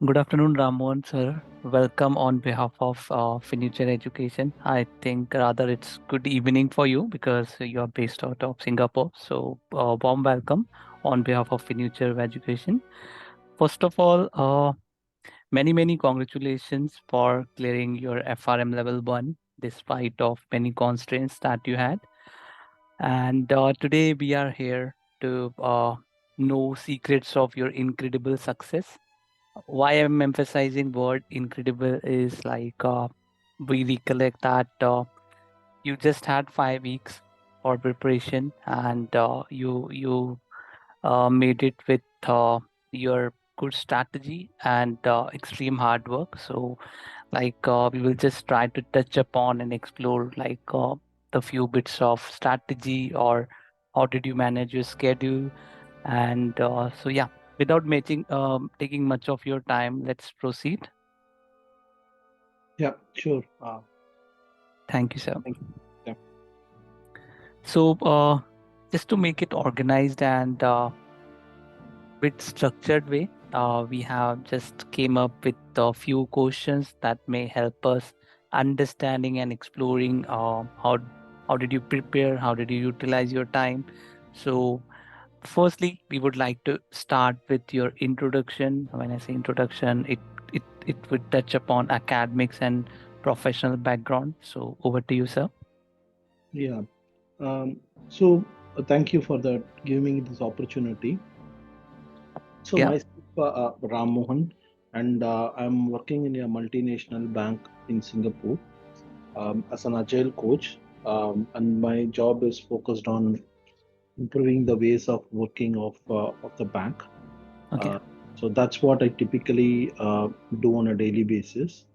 Good afternoon, Rammohan sir. Welcome on behalf of Finuture Education. I think rather it's good evening for you because you are based out of Singapore. So, warm welcome on behalf of Finuture Education. First of all, many congratulations for clearing your FRM level 1 despite of many constraints that you had. And today we are here to know secrets of your incredible success. Why I'm emphasizing word incredible is like we recollect that you just had 5 weeks for preparation and you made it with your good strategy and extreme hard work. So like we will just try to touch upon and explore like the few bits of strategy or how did you manage your schedule and so yeah, without making taking much of your time, let's proceed. Yeah, sure. Thank you, sir. Thank you. Yeah. So just to make it organized and bit structured way, we have just came up with a few questions that may help us understanding and exploring how did you prepare, how did you utilize your time. So firstly, we would like to start with your introduction. When I say introduction, it would touch upon academics and professional background. So over to you, sir. Yeah. So thank you for that, giving me this opportunity. So Yeah. myself, Rammohan, and I'm working in a multinational bank in Singapore as an agile coach. And my job is focused on improving the ways of working of the bank. Okay. Uh, so that's what I typically do on a daily basis.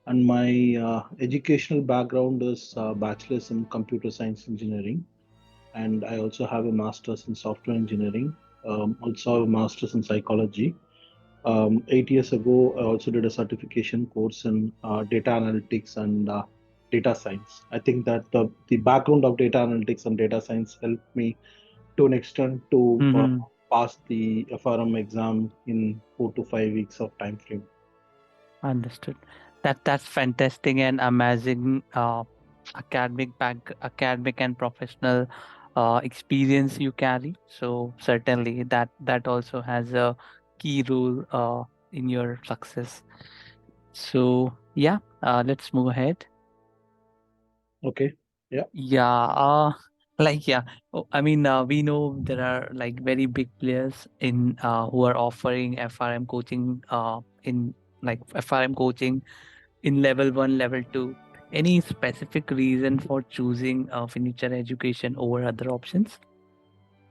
And my educational background is bachelor's in computer science engineering, and I also have a master's in software engineering. Also have a master's in psychology. 8 years ago, I also did a certification course in data analytics and data science. I think that the background of data analytics and data science helped me to an extent to Mm-hmm. pass the FRM exam in 4 to 5 weeks of time frame. Understood. That's fantastic and amazing academic and professional experience you carry. So certainly that also has a key role in your success. So yeah, let's move ahead. Okay. Yeah. Yeah, like yeah. I mean, we know there are like very big players in who are offering FRM coaching in like FRM coaching in level 1, level 2. Any specific reason for choosing Finuture Education over other options?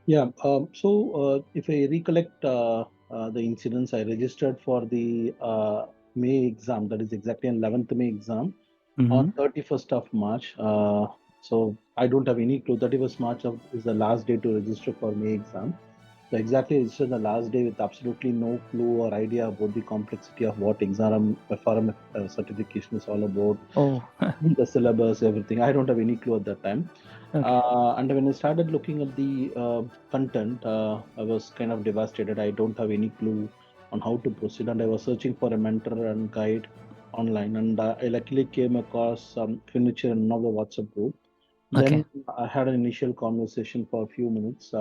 Yeah. So if I recollect the incidents, I registered for the May exam, that is exactly on 11th May exam on Mm-hmm. 31st of March. So I don't have any clue. 31st March is the last day to register for May exam. So exactly registered the last day with absolutely no clue or idea about the complexity of what exam FRM certification is all about, Oh, the syllabus, everything. I don't have any clue at that time. okay. And when I started looking at the content, I was kind of devastated. I don't have any clue on how to proceed, and I was searching for a mentor and guide online. And I luckily came across Finuture in another WhatsApp group. Okay. Then I had an initial conversation for a few minutes.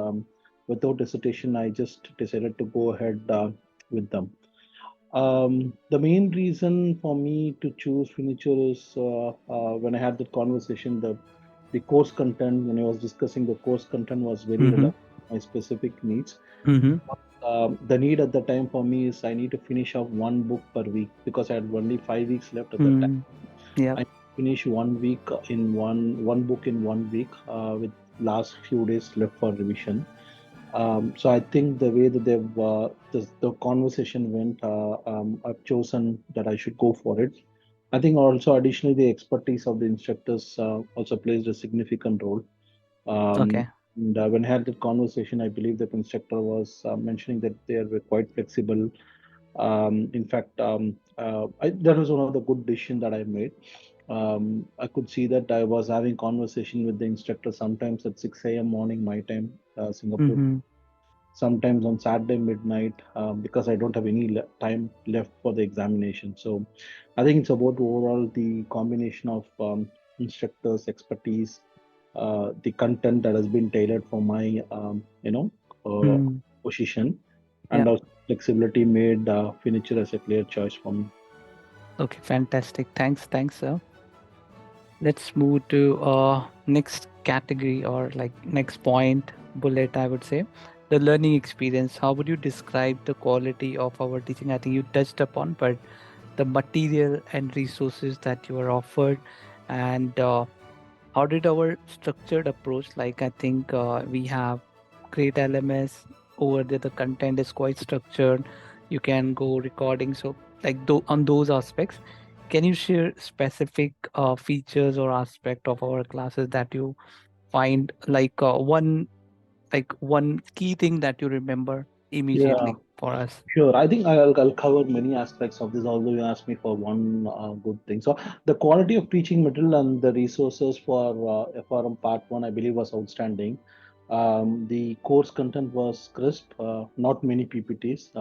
Without hesitation, I just decided to go ahead with them. The main reason for me to choose Finuture is when I had that conversation, the course content, when I was discussing the course content was very Mm-hmm. relevant to my specific needs. Mm-hmm. The need at the time for me is I need to finish off one book per week because I had only 5 weeks left at that time. Mm-hmm. Yeah. I finish one week in one book in one week with last few days left for revision. So I think the way that the conversation went, I've chosen that I should go for it. I think also additionally the expertise of the instructors also plays a significant role. Um, Okay. and when I had that conversation, I believe the instructor was mentioning that they are quite flexible. In fact, that was one of the good decisions that I made. I could see that I was having conversation with the instructor sometimes at 6 a.m. morning my time, Singapore. Mm-hmm. sometimes on Saturday midnight, because I don't have any time left for the examination. So I think it's about overall the combination of instructors' expertise, the content that has been tailored for my uh, Mm, position, yeah. and also flexibility made Finuture as a clear choice for me. Okay, fantastic. Thanks, sir. Let's move to next category or like next point bullet, I would say. The learning experience. How would you describe the quality of our teaching? I think you touched upon, but the material and resources that you are offered, and how did our structured approach, like I think we have great LMS over there, the content is quite structured. You can go recording. So like on those aspects, can you share specific features or aspect of our classes that you find like one key thing that you remember Yeah. immediately for us? Sure. I think I'll cover many aspects of this, although you asked me for one good thing. So, the quality of teaching material and the resources for FRM Part 1, I believe, was outstanding. The course content was crisp, not many PPTs,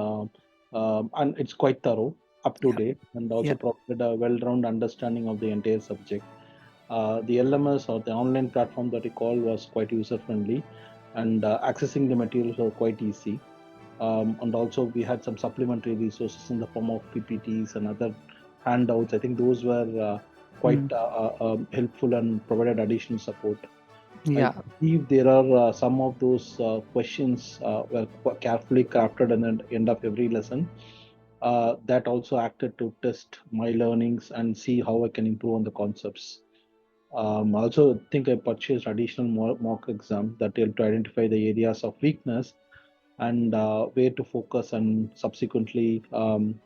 and it's quite thorough, up to Yeah, date, and also yeah. provided a well-rounded understanding of the entire subject. The LMS or the online platform that we call was quite user-friendly, and accessing the materials were quite easy, and also we had some supplementary resources in the form of PPTs and other handouts. I think those were quite Mm, helpful and provided additional support. I yeah. believe there are some of those questions were carefully crafted at the end of every lesson. That also acted to test my learnings and see how I can improve on the concepts. Also, think I purchased additional mock exam that helped to identify the areas of weakness and where to focus and subsequently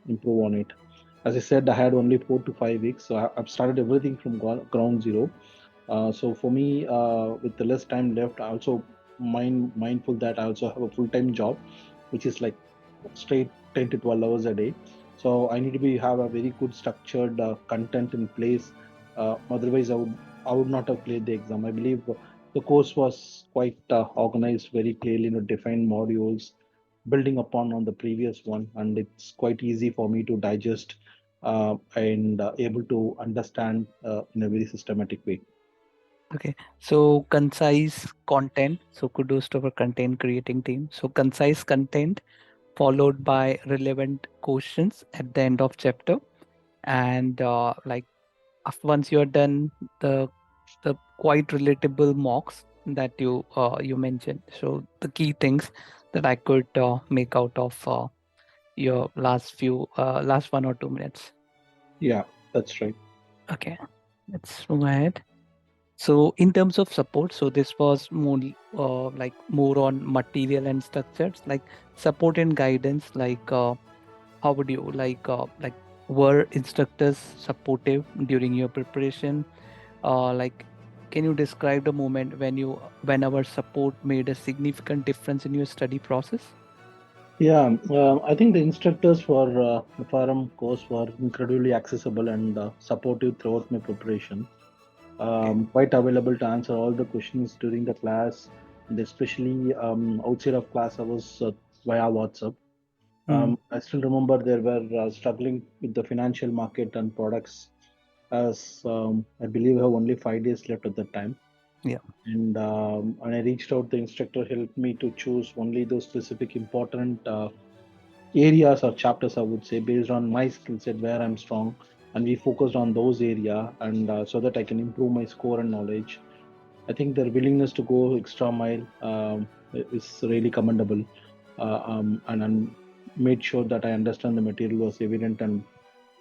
improve on it. As I said, I had only 4 to 5 weeks, so I've started everything from ground zero. So for me, with the less time left, I also mindful that I also have a full-time job, which is like straight 10 to 12 hours a day. So I need to be have a very good structured content in place. Otherwise, I would not have cleared the exam. I believe the course was quite organized, very clearly, defined modules, building upon on the previous one, and it's quite easy for me to digest and able to understand in a very systematic way. Okay. So concise content. So kudos to our content creating team. So concise content followed by relevant questions at the end of chapter, and once you're done, the the quite relatable mocks that you mentioned. So the key things that I could make out of your last 1 or 2 minutes. Yeah, that's right. Okay, let's move ahead. So in terms of support, so this was more on material and structures, like support and guidance. How would you were instructors supportive during your preparation? Like, can you describe the moment when our support made a significant difference in your study process? Yeah, I think the instructors for the FRM course were incredibly accessible and supportive throughout my preparation. Okay. Quite available to answer all the questions during the class, and especially outside of class hours via WhatsApp. Mm, I still remember they were struggling with the financial market and products, as I believe I have only 5 days left at that time. yeah. And when I reached out, the instructor helped me to choose only those specific important areas or chapters, I would say, based on my skill set where I'm strong, and we focused on those area, and so that I can improve my score and knowledge. I think their willingness to go extra mile is really commendable, and made sure that I understand the material was evident, and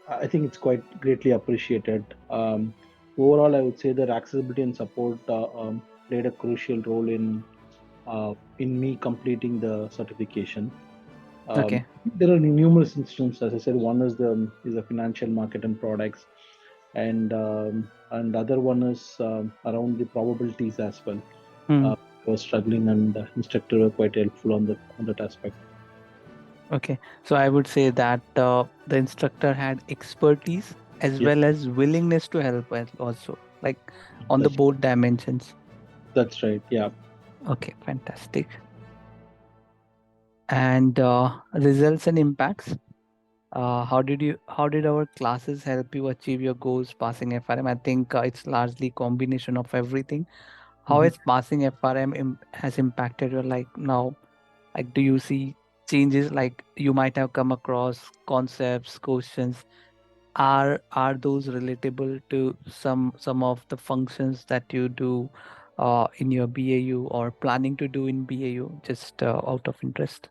I think it's quite greatly appreciated. Overall, I would say that accessibility and support played a crucial role in me completing the certification. Okay. There are numerous instances. As I said, one is the financial market and products, and other one is around the probabilities as well. Mm, Uh, I was struggling, and the instructor were quite helpful on that aspect. okay. So I would say that the instructor had expertise as Yeah, well as willingness to help as also, like on the that's both dimensions. that's right. Yeah. Okay, fantastic. And results and impacts. How did our classes help you achieve your goals passing FRM? I think it's largely combination of everything. How Mhm. has passing FRM has impacted your like now? Like, do you see changes like you might have come across concepts, questions? Are those relatable to some of the functions that you do in your BAU or planning to do in BAU? Just out of interest.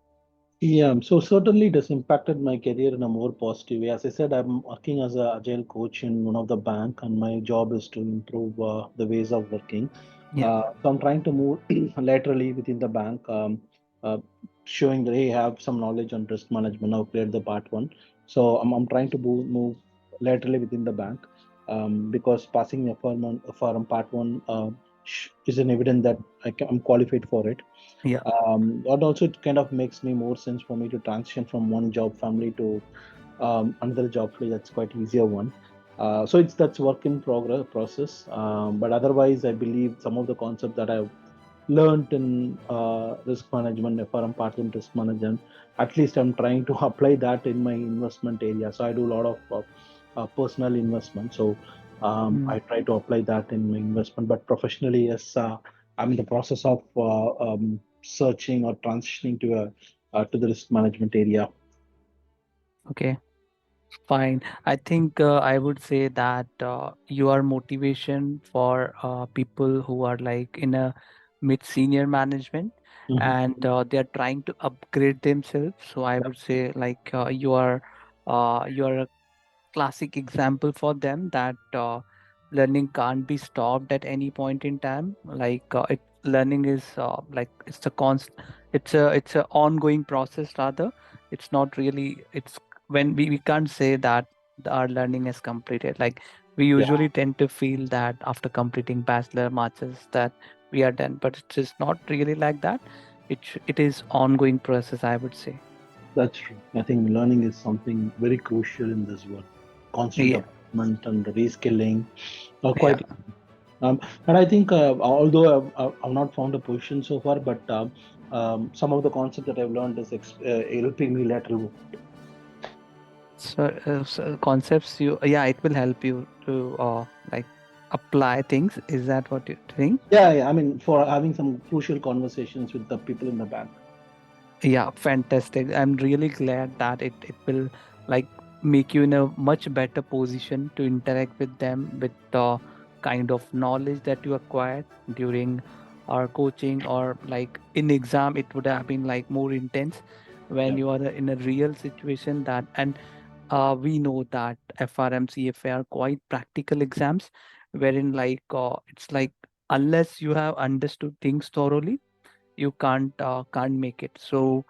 Yeah, so certainly it has impacted my career in a more positive way. As I said, I'm working as a agile coach in one of the bank, and my job is to improve the ways of working. Yeah, So I'm trying to move laterally within the bank, uh, showing that hey, I have some knowledge on risk management. I've cleared the part one, so I'm trying to move laterally within the bank, because passing a firm part one is an evidence that I'm qualified for it. yeah. But also it kind of makes me more sense for me to transition from one job family to another job family. That's quite easier one. So it's that's work in progress process. But otherwise, I believe some of the concepts that I've learned in risk management, FRM part in risk management, at least I'm trying to apply that in my investment area. So I do a lot of personal investment. So Mm. I try to apply that in my investment. But professionally, yes, I'm in the process of searching or transitioning to the risk management area. Okay. Fine. I think I would say that your motivation for people who are like in a mid senior management Mhm. and they are trying to upgrade themselves. So I Yeah, would say like you are a classic example for them that learning can't be stopped at any point in time. Like learning is like it's a ongoing process rather. It's not really it's when we can't say that our learning is completed. Like we yeah, usually tend to feel that after completing bachelor masters that we are done, but it is not really like that. It is ongoing process, I would say. that's true. I think learning is something very crucial in this world. Constant Yeah, development and reskilling are yeah. quite. And I think, although I've not found a position so far, but some of the concept that I've learned is helping me lateral. So concepts you yeah it will help you to like apply things. Is that what you think? Yeah, yeah, I mean, for having some crucial conversations with the people in the bank. Yeah, fantastic. I'm really glad that it will like make you in a much better position to interact with them with the kind of knowledge that you acquired during our coaching or like in exam it would have been like more intense when Yeah, you are in a real situation that and we know that FRM CFA are quite practical exams wherein like it's like unless you have understood things thoroughly you can't make it. So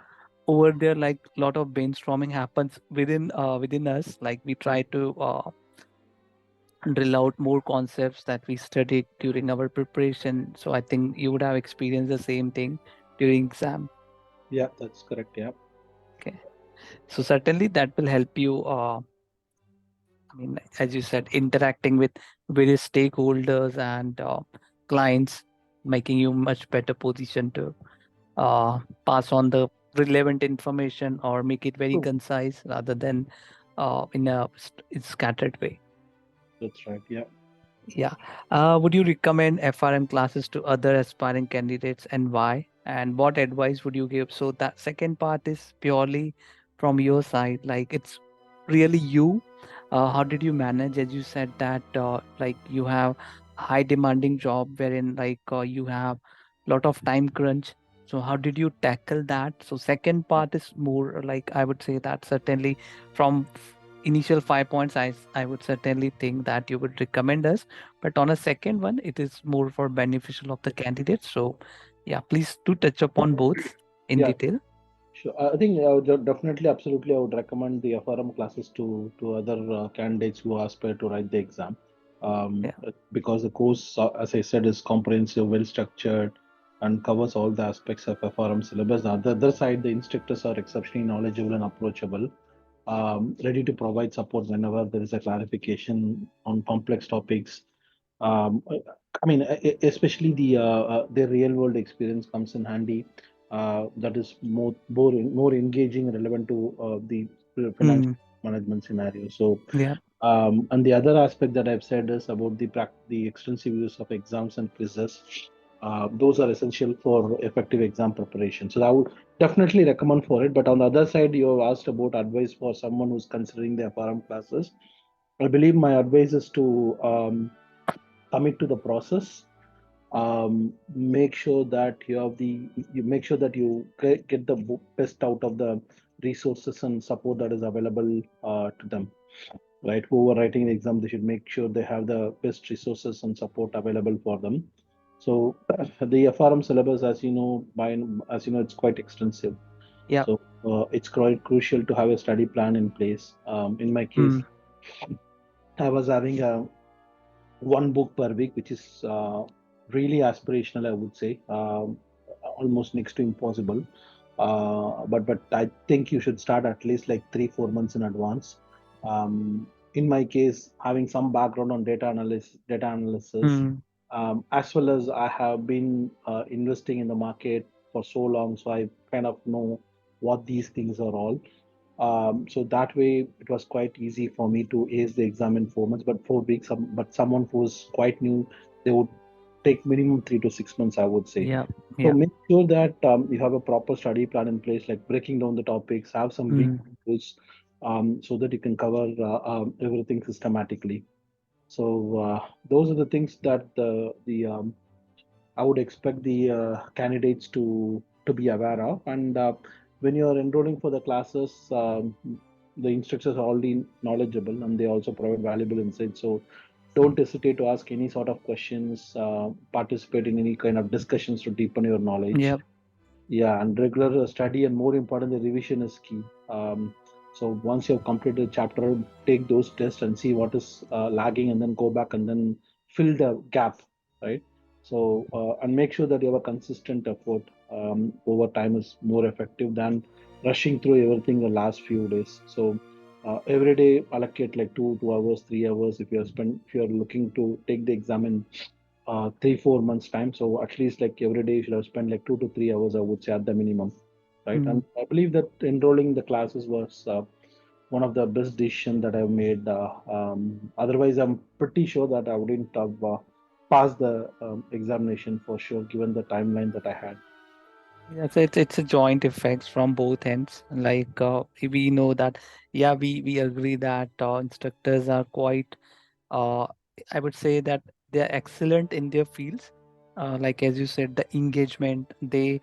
over there like a lot of brainstorming happens within us, like we try to drill out more concepts that we studied during our preparation. So I think you would have experienced the same thing during exam. yeah, that's correct. Yeah, Okay, so certainly that will help you I mean as you said interacting with various stakeholders and clients, making you much better position to pass on the relevant information or make it very true. concise rather than in a scattered way. That's right. Yeah. Yeah. Would you recommend FRM classes to other aspiring candidates and why? And what advice would you give? So that second part is purely from your side. Like it's really you. How did you manage? As you said that like you have high demanding job wherein like you have lot of time crunch. So how did you tackle that? So second part is more like I would say that certainly from initial 5 points, I would certainly think that you would recommend us, but on a second one, it is more for beneficial of the candidate. So, yeah, please do touch upon both in Yeah, detail. sure. I think definitely, absolutely, I would recommend the FRM classes to other candidates who aspire to write the exam, Yeah. because the course, as I said, is comprehensive, well structured, and covers all the aspects of FRM syllabus. On the other side, the instructors are exceptionally knowledgeable and approachable, ready to provide support whenever there is a clarification on complex topics. I mean, especially their real world experience comes in handy that is more engaging and relevant to the financial Mm. management scenario. So, Yeah. and the other aspect that I've said is about the extensive use of exams and quizzes. Those are essential for effective exam preparation. So I would definitely recommend for it. But on the other side, you have asked about advice for someone who's considering the FRM classes. I believe my advice is to commit to the process. Make sure that you make sure that you get the best out of the resources and support that is available to them, right? Who are writing the exam, they should make sure they have the best resources and support available for them. So the FRM syllabus, as you know, it's quite extensive. Yeah. So it's quite crucial to have a study plan in place. In my case, Mm. I was having a one book per week, which is really aspirational, I would say, almost next to impossible. But I think you should start at least like 3 4 months in advance. In my case, having some background on data analysis, Mm. as well as I have been investing in the market for so long, so I kind of know what these things are all. So that way, it was quite easy for me to ace the exam in 4 months. But 4 weeks, but someone who's quite new, they would take minimum 3 to 6 months, I would say. Yeah. So Yeah. make sure that you have a proper study plan in place, like breaking down the topics, have some week Mm. rules, so that you can cover everything systematically. So those are the things that the I would expect the candidates to be aware of. And when you are enrolling for the classes, the instructors are already knowledgeable and they also provide valuable insights. So don't hesitate to ask any sort of questions, participate in any kind of discussions to deepen your knowledge. Yeah. Yeah, and regular study and more importantly, revision is key. So once you've completed a chapter, take those tests and see what is lagging, and then go back and then fill the gap, right? So and make sure that you have a consistent effort over time is more effective than rushing through everything the last few days. So every day allocate like 2 hours, 3 hours if you're looking to take the exam in 3 4 months time. So at least like every day you should have spent like 2 to 3 hours, I would say, at the minimum, right? Mm. And I believe that enrolling the classes was one of the best decision that I've made. Otherwise, I'm pretty sure that I wouldn't have passed the examination for sure, given the timeline that I had. Yeah, so it's a joint effects from both ends. Like we know that, yeah, we agree that instructors are quite uh, I would say that they're excellent in their fields. Like as you said, the engagement, they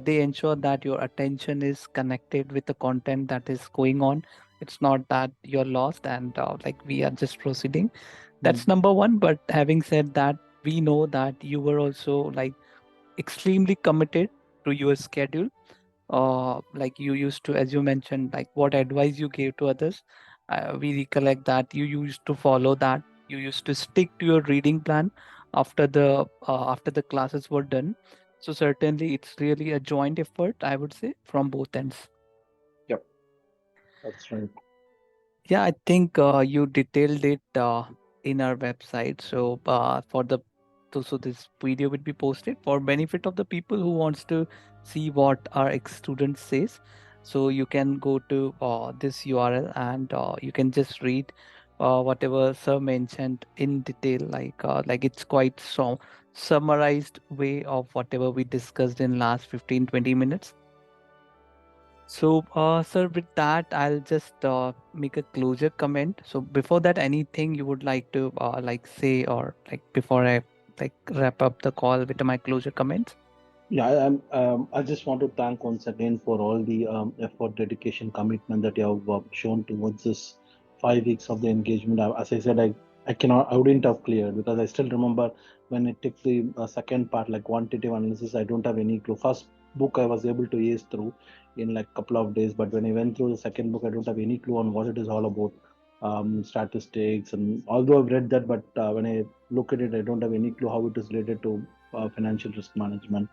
ensure that your attention is connected with the content that is going on. It's not that you're lost and like we are just proceeding. That's Mm. number one. But having said that, we know that you were also like extremely committed to your schedule, like you used to, as you mentioned, like what advice you gave to others. We recollect that you used to follow that. You used to stick to your reading plan after the classes were done. So certainly it's really a joint effort, I would say, from both ends. Yep, that's right. Yeah, I think you detailed it in our website. So so this video will be posted for benefit of the people who wants to see what our ex-student says. So you can go to this URL and you can just read whatever sir mentioned in detail. Like it's quite so summarized way of whatever we discussed in last 15-20 minutes. So, sir, with that, I'll just make a closure comment. So, before that, anything you would like to like say, or like before I like wrap up the call with my closure comments? Yeah, I just want to thank once again for all the effort, dedication, commitment that you have shown towards this 5 weeks of the engagement. As I said, I wouldn't have cleared because I still remember when I took the second part, like quantitative analysis. I don't have any clue. First book I was able to ace through in like couple of days, but when I went through the second book, I don't have any clue on what it is all about. Statistics, and although I've read that, but when I look at it, I don't have any clue how it is related to financial risk management.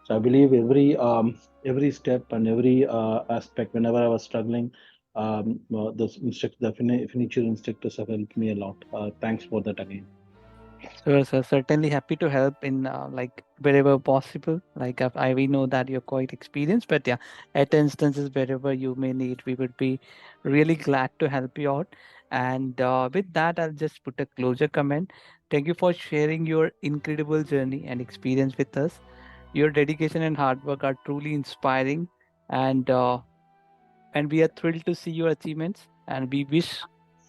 So I believe every step and every aspect, whenever I was struggling, the Finuture instructors have helped me a lot. Thanks for that again. Sure, sir. Certainly happy to help in like wherever possible. Like we know that you're quite experienced, but yeah, at instances wherever you may need, we would be really glad to help you out. And with that, I'll just put a closure comment. Thank you for sharing your incredible journey and experience with us. Your dedication and hard work are truly inspiring, and we are thrilled to see your achievements. And we wish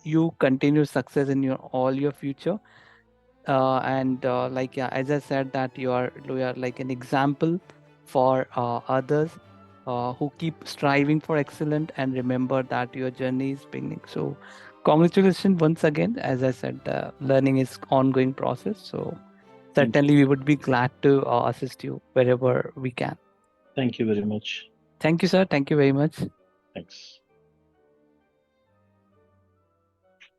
you continued success in your all your future. And like yeah, as I said that you are like an example for others who keep striving for excellent, and remember that your journey is beginning. So congratulations once again. As I said, learning is ongoing process, so Thank you. certainly we would be glad to assist you wherever we can. Thank you very much. Thank you, sir. Thank you very much. Thanks.